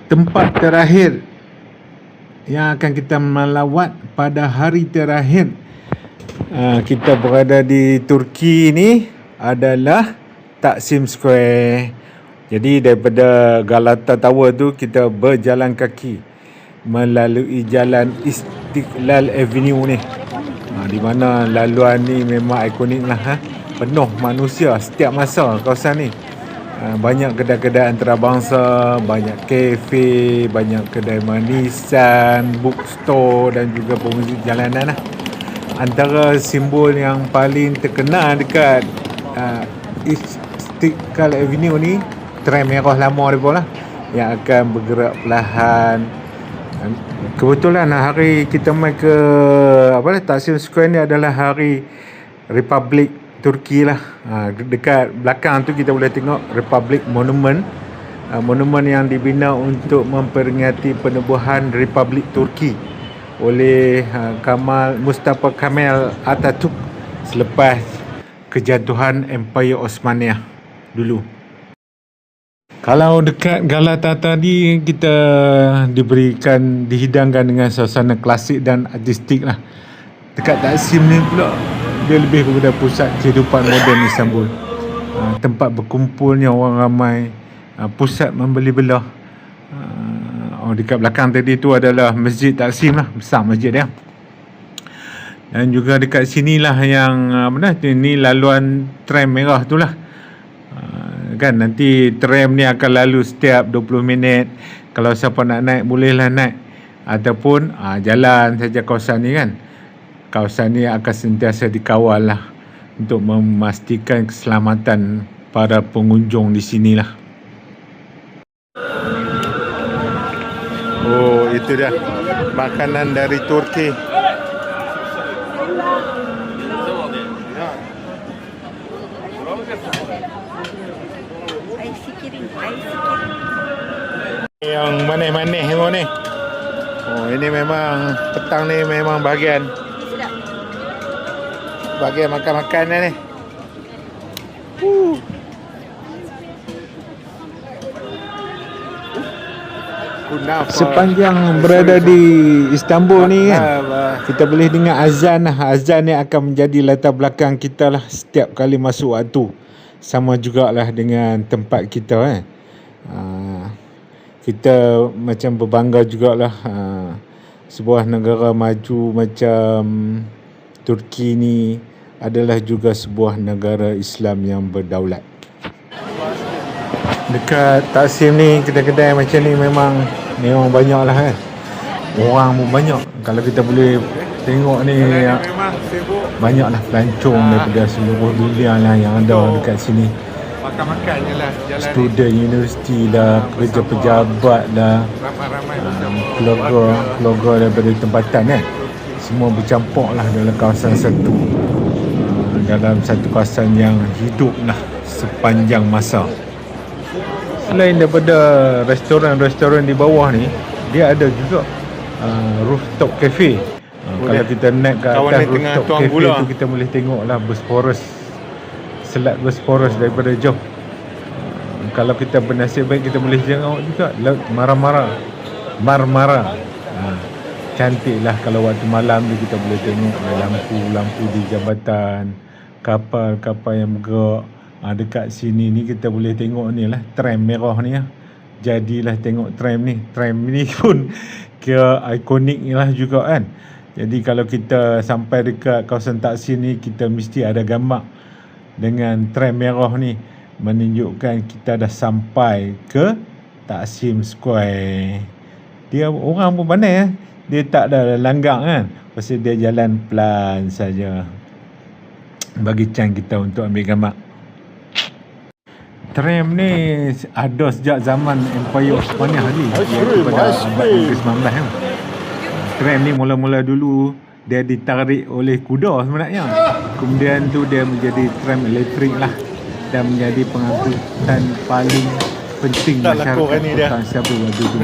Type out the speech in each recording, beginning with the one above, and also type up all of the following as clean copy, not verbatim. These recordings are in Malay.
tempat terakhir yang akan kita melawat pada hari terakhir kita berada di Turki ni adalah Taksim Square. Jadi daripada Galata Tower tu kita berjalan kaki melalui jalan Istiqlal Avenue ni, di mana laluan ni memang ikonik lah, penuh manusia setiap masa kawasan ni. Banyak kedai-kedai antarabangsa, banyak kafe, banyak kedai manisan, bookstore dan juga pemuzik jalanan lah. Antara simbol yang paling terkenal dekat Istiqlal Avenue ni, tram merah lama dia lah, yang akan bergerak perlahan. Kebetulan hari kita mai ke Taksim Square ni adalah hari Republik Turki lah. Dekat belakang tu kita boleh tengok Republic Monument, monumen yang dibina untuk memperingati penubuhan Republik Turki oleh Mustafa Kemal Atatürk selepas kejatuhan Empire Osmania dulu. Kalau dekat Galata tadi kita dihidangkan dengan suasana klasik dan artistik lah. Dekat Taksim ni pula dia lebih kepada pusat kehidupan moden Istanbul, tempat berkumpulnya orang ramai, pusat membeli belah. Dekat belakang tadi tu adalah Masjid Taksim lah, besar masjid dia. Dan juga dekat sinilah yang ni laluan tram merah tu lah. Kan nanti tram ni akan lalu setiap 20 minit. Kalau siapa nak naik bolehlah naik, ataupun jalan saja kawasan ni kan. Kawasan ni akan sentiasa dikawal lah untuk memastikan keselamatan para pengunjung di sinilah. Oh, itu dia makanan dari Turki. Yang manis-manis semua ni. Oh, ini memang petang ni memang bahagian makan-makan ni. Sepanjang berada di Istanbul ni kan, kita boleh dengar azan lah. Azan ni akan menjadi latar belakang kita lah setiap kali masuk waktu. Sama jugalah dengan tempat kita kan. Kita macam berbangga jugalah sebuah negara maju macam Turki ni adalah juga sebuah negara Islam yang berdaulat. Dekat Taksim ni kedai-kedai macam ni memang banyak lah kan. Orang pun banyak. Kalau kita boleh tengok ni banyak lah pelancong daripada seluruh dunia lah yang ada dekat sini. Makan-makan je lah. Student universiti lah, pekerja pejabat lah, keluarga daripada tempatan kan. Semua bercampur lah dalam kawasan satu, dalam satu kawasan yang hidup lah sepanjang masa. Selain daripada restoran-restoran di bawah ni, dia ada juga rooftop cafe. Kalau kita naik ke atas rooftop cafe tu, kita boleh tengok lah Bosporus, Selat Bosporus daripada jauh. Kalau kita bernasib baik, kita boleh tengok juga Laut Marmara. Cantik lah kalau waktu malam ni kita boleh tengok lampu-lampu di jambatan, kapal-kapal yang bergerak. Dekat sini ni kita boleh tengok ni lah tram merah ni lah. Jadilah tengok tram ni. Tram ni pun kira ikonik lah juga kan. Jadi kalau kita sampai dekat kawasan Taksim ni, kita mesti ada gambar dengan tram merah ni, menunjukkan kita dah sampai ke Taksim Square. Dia orang pun pandai dia tak ada langgang kan, pasal dia jalan pelan saja bagi chance kita untuk ambil gambar. Tram ni ada sejak zaman Empire Osmania tadi, iaitu pada abad ke-19 kan. Tram ni mula-mula dulu dia ditarik oleh kuda sebenarnya. Kemudian tu dia menjadi tram elektrik lah, dan menjadi pengangkutan paling penting masyarakat kota Istanbul waktu tu.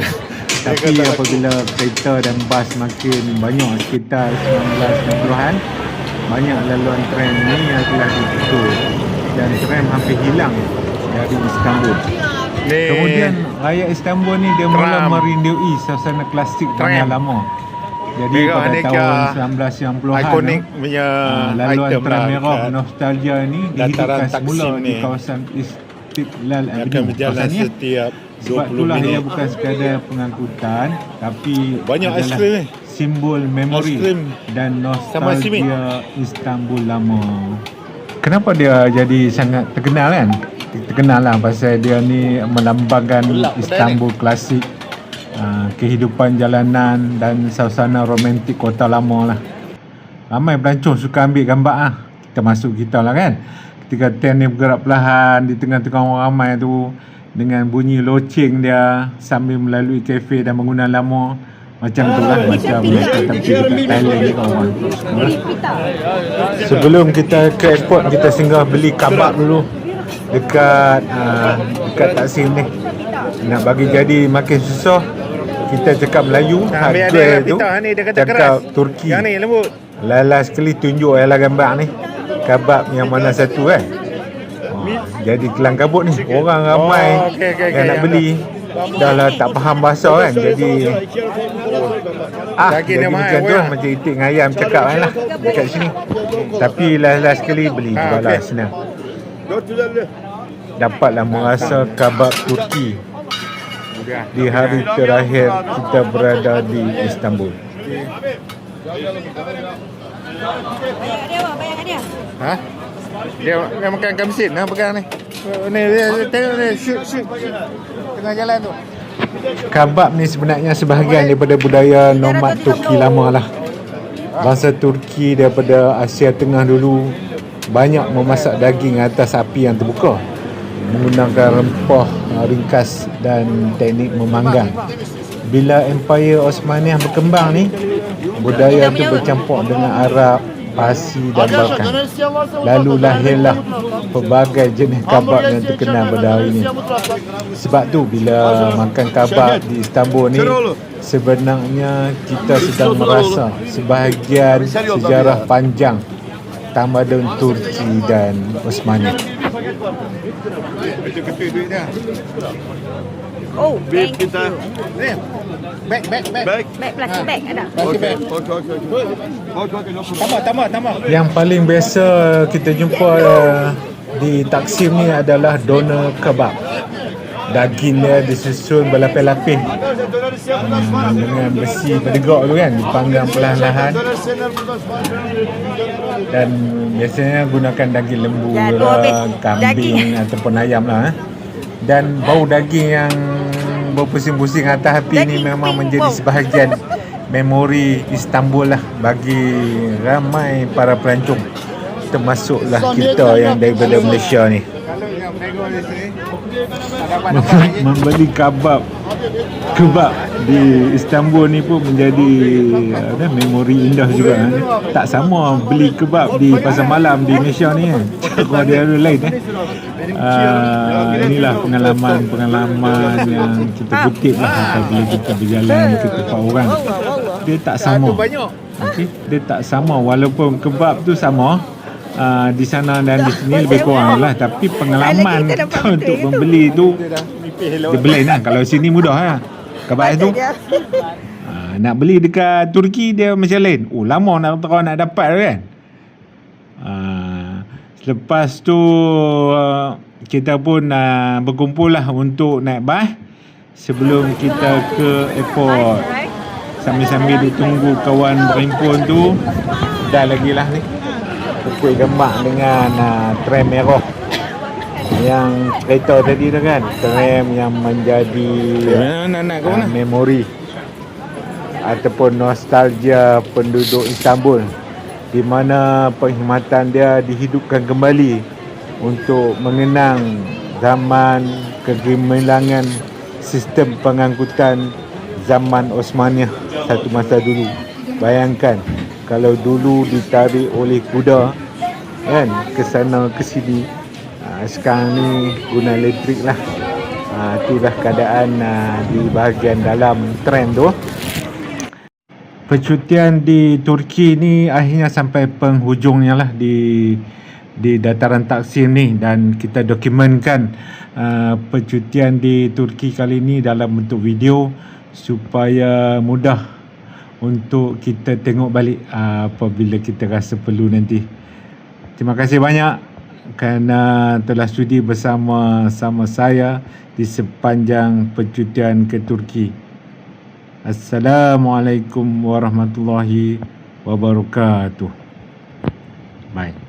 Tapi apabila kereta dan bas makin banyak sekitar 1990-an, banyak laluan tram ni yang telah ditutup dan tram hampir hilang dari Istanbul. Kemudian rakyat Istanbul ni dia mula Tram. merindui suasana klasik zaman lama. Jadi Tengok pada ni tahun ke 1990-an ikonik punya laluan item tram lah merah dekat nostalgia ni dataran dihidupkan semula Taksim di ni. kawasan Istiqlal akan Avenue. berjalan Kawasan ni, setiap sebab 20 itulah ia minit. bukan sekadar pengangkutan tapi Banyak adalah aiskrim ni. simbol memori Aiskrim dan sama simit. nostalgia Istanbul lama. Kenapa dia jadi sangat terkenal kan? Terkenal lah pasal dia ni melambangkan Gelap kedai Istanbul klasik, kehidupan jalanan dan suasana romantik kota lama lah. Ramai pelancong suka ambil gambar lah, termasuk kita lah kan. Ketika train ni bergerak perlahan di tengah-tengah orang ramai tu, dengan bunyi loceng dia sambil melalui kafe dan bangunan lama, macam tu lah, macam mereka tapi dekat Thailand ni kawan. Sebelum kita ke airport, kita singgah beli kabab dulu dekat Taksim ni. Nak bagi jadi makin susah, kita cakap Melayu, harga tu cakap Turki. Yang ni lembut. Lala sekali tunjuk lah gambar ni, kabab yang mana satu kan. Jadi kelang kabut ni, orang ramai yang nak beli. Dah lah tak faham bahasa kan, jadi jadi macam tu lah, macam itik dengan ayam cakap kan lah dekat sini. Tapi last sekali beli juga lah, senang. Dapatlah merasa kabab Turki di hari terakhir kita berada di Istanbul. Ha? Dia makan kamsit nah pegang ni. Ni dia tengok ni shoot tengah jalan tu. Kabab ni sebenarnya sebahagian daripada budaya nomad Turki lama lah. Bangsa Turki daripada Asia Tengah dulu banyak memasak daging atas api yang terbuka menggunakan rempah ringkas dan teknik memanggang. Bila Empire Osmaniyah berkembang ni, budaya tu bercampur dengan Arab, Parsi dan Balkan. Lalu lahirlah pelbagai jenis kabab yang terkenal pada hari ini. Sebab tu bila makan kabab di Istanbul ni, sebenarnya kita sedang merasa sebahagian sejarah panjang tamadun Turki dan Osmania. Oh, thank you. Back. Bag, plastic bag ada. Okey. Tambah. Yang paling biasa kita jumpa di Taksim ni adalah doner kebab. Daging dia disusun berlapis-lapis dengan besi berdegak tu kan, dipanggang perlahan-lahan. Dan biasanya gunakan daging lembu, kambing ataupun ayam lah. Dan bau daging yang berpusing-pusing atas api ni memang menjadi sebahagian memori Istanbul lah bagi ramai para pelancong, termasuklah kita yang daripada Malaysia ni. Membeli kebab di Istanbul ni pun menjadi memori indah juga. Tak sama beli kebab di pasar malam di Malaysia ni kan. Kalau dia ada lain inilah pengalaman yang kita kutip lah apabila kita berjalan ke tempat orang. Dia tak sama. Okey, dia tak sama walaupun kebab tu sama. Di sana dan di sini lebih kurang lah, tapi pengalaman untuk membeli tu dia belain lah. Kalau sini mudah lah kebab tu. Nak beli dekat Turki dia macam lain. Lama nak dapat kan. Selepas tu kita pun berkumpul lah untuk naik bas sebelum kita ke airport. Sambil-sambil ditunggu kawan berhimpun tu, dah lagi lah ni kuih gemak dengan tram merah yang kereta tadi tu kan, tram yang menjadi memori ataupun nostalgia penduduk Istanbul, di mana perkhidmatan dia dihidupkan kembali untuk mengenang zaman kegemilangan sistem pengangkutan zaman Osmaniyah satu masa dulu. Bayangkan kalau dulu ditarik oleh kuda kan ke sana ke sini, sekarang ni guna elektrik lah. Itulah keadaan di bahagian dalam tram tu. Percutian di Turki ni akhirnya sampai penghujungnya lah di di dataran Taksim ni, dan kita dokumenkan percutian di Turki kali ni dalam bentuk video supaya mudah untuk kita tengok balik apabila kita rasa perlu nanti. Terima kasih banyak kerana telah sudi bersama-sama saya di sepanjang percutian ke Turki. Assalamualaikum warahmatullahi wabarakatuh. Bye.